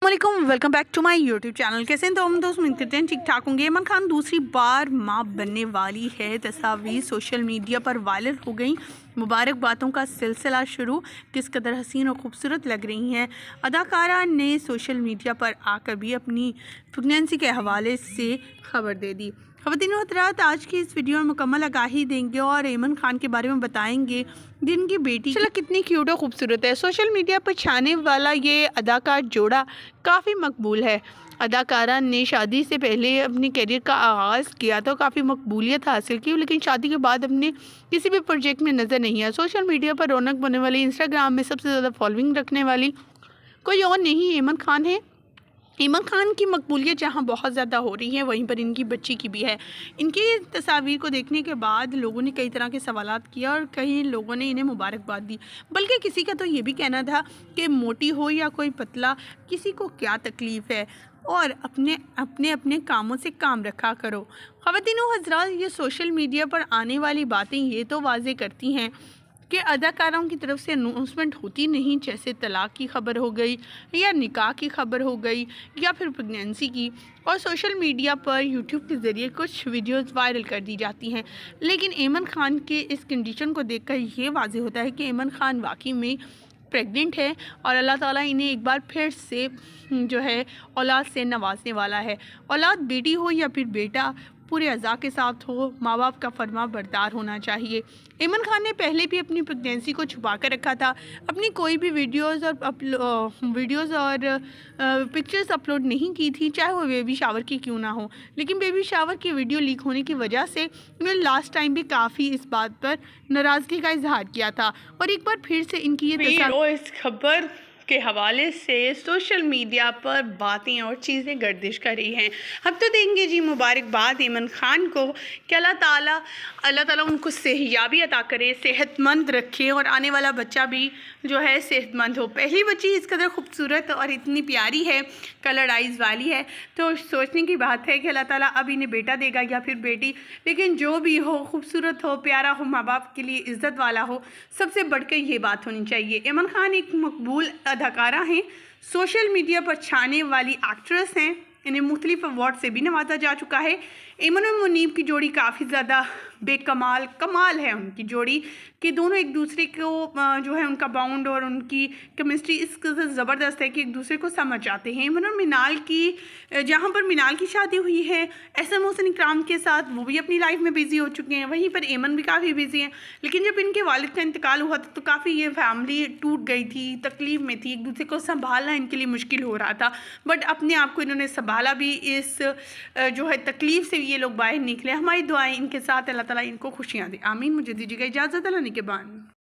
वालेकुम, welcome back to my YouTube channel. कैसे हैं तो हम दोस्त, उम्मीद करते हैं ठीक ठाक होंगे। इमरान खान दूसरी बार मां बनने वाली है। तस्वीर सोशल मीडिया पर वायरल हो गई। मुबारक बातों का सिलसिला शुरू। किस कदर हसीन और खूबसूरत लग रही हैं। अदाकारा ने सोशल मीडिया पर आकर भी अपनी प्रेगनेंसी के हवाले से खबर दे दी। ख़वातीन व हज़रात, आज की इस वीडियो में मुकम्मल आगाही देंगे और इमरान खान के बारे में बताएंगे जिनकी बेटी चला कितनी क्यूट और खूबसूरत है। सोशल मीडिया पर छाने वाला ये अदाकार जोड़ा काफ़ी मकबूल है। अदाकारा ने शादी से पहले अपने करियर का आगाज़ किया तो काफ़ी मकबूलियत हासिल की, लेकिन शादी के बाद अपने किसी भी प्रोजेक्ट में नज़र नहीं आया। सोशल मीडिया पर रौनक बनने वाली, इंस्टाग्राम में सबसे ज़्यादा फॉलोइंग रखने वाली कोई और नहीं, इमरान खान है। इमरान खान की मकबूलियत जहाँ बहुत ज़्यादा हो रही है, वहीं पर इनकी बच्ची की भी है। इनकी तस्वीर को देखने के बाद लोगों ने कई तरह के सवालात किया और कई लोगों ने इन्हें मुबारकबाद दी। बल्कि किसी का तो ये भी कहना था कि मोटी हो या कोई पतला, किसी को क्या तकलीफ़ है, और अपने अपने अपने कामों से काम रखा करो। ख़वातीन व हज़रात, ये सोशल मीडिया पर आने वाली बातें ये तो वाज़े करती हैं कि अदाकाराओं की तरफ से अनाउंसमेंट होती नहीं, जैसे तलाक की खबर हो गई या निकाह की खबर हो गई या फिर प्रेगनेंसी की, और सोशल मीडिया पर यूट्यूब के ज़रिए कुछ वीडियोस वायरल कर दी जाती हैं। लेकिन इमरान खान के इस कंडीशन को देखकर ये वाज़ेह होता है कि इमरान खान वाकई में प्रेग्नेंट है और अल्लाह ताला इन्हें एक बार फिर से जो है औलाद से नवाजने वाला है। औलाद बेटी हो या फिर बेटा, पूरे अज़ा के साथ हो, माँ बाप का फरमा बरदार होना चाहिए। इमरान खान ने पहले भी अपनी प्रेगनेंसी को छुपा कर रखा था। अपनी कोई भी वीडियोस और पिक्चर्स अपलोड नहीं की थी, चाहे वो बेबी शावर की क्यों ना हो। लेकिन बेबी शावर की वीडियो लीक होने की वजह से उन्होंने लास्ट टाइम भी काफ़ी इस बात पर नाराज़गी का इजहार किया था, और एक बार फिर से इनकी ये इस खबर के हवाले से सोशल मीडिया पर बातें और चीज़ें गर्दिश कर रही हैं। हम तो देंगे जी मुबारकबाद इमरान खान को कि अल्लाह ताला उनको सेहयाबी अता करे, सेहतमंद रखे और आने वाला बच्चा भी जो है सेहतमंद हो। पहली बच्ची इस कदर खूबसूरत और इतनी प्यारी है, कलर आइज़ वाली है, तो सोचने की बात है कि अल्लाह ताला अब इन्हें बेटा देगा या फिर बेटी। लेकिन जो भी हो, खूबसूरत हो, प्यारा हो, माँ बाप के लिए इज़्ज़त वाला हो, सबसे बढ़कर ये बात होनी चाहिए। इमरान खान एक मकबूल अदाकारा हैं, सोशल मीडिया पर छाने वाली एक्ट्रेस हैं। इन्हें मुख्तलिफ अवार्ड से भी नवाजा जा चुका है। इमन और मुनीब की जोड़ी काफ़ी ज़्यादा कमाल है उनकी जोड़ी, कि दोनों एक दूसरे को जो है उनका बाउंड और उनकी केमिस्ट्री इस कदर ज़बरदस्त है कि एक दूसरे को समझ जाते हैं। इमन और मिनाल की, जहाँ पर मिनाल की शादी हुई है एहसान मोहसिन इकराम के साथ, वो भी अपनी लाइफ में बिज़ी हो चुके हैं। वहीं पर इमन भी काफ़ी बिज़ी हैं। लेकिन जब इनके वालिद का इंतकाल हुआ था तो काफ़ी ये फैमिली टूट गई थी, तकलीफ़ में थी, एक दूसरे को संभालना इनके लिए मुश्किल हो रहा था। बट अपने आप को इन्होंने संभाला भी, इस जो है तकलीफ़ से ये लोग बाहर निकले। हमारी दुआएं इनके साथ, अल्लाह ताला इनको खुशियाँ दे, आमीन। मुझे दीजिएगा इजाज़त, अल्लाह के बाद।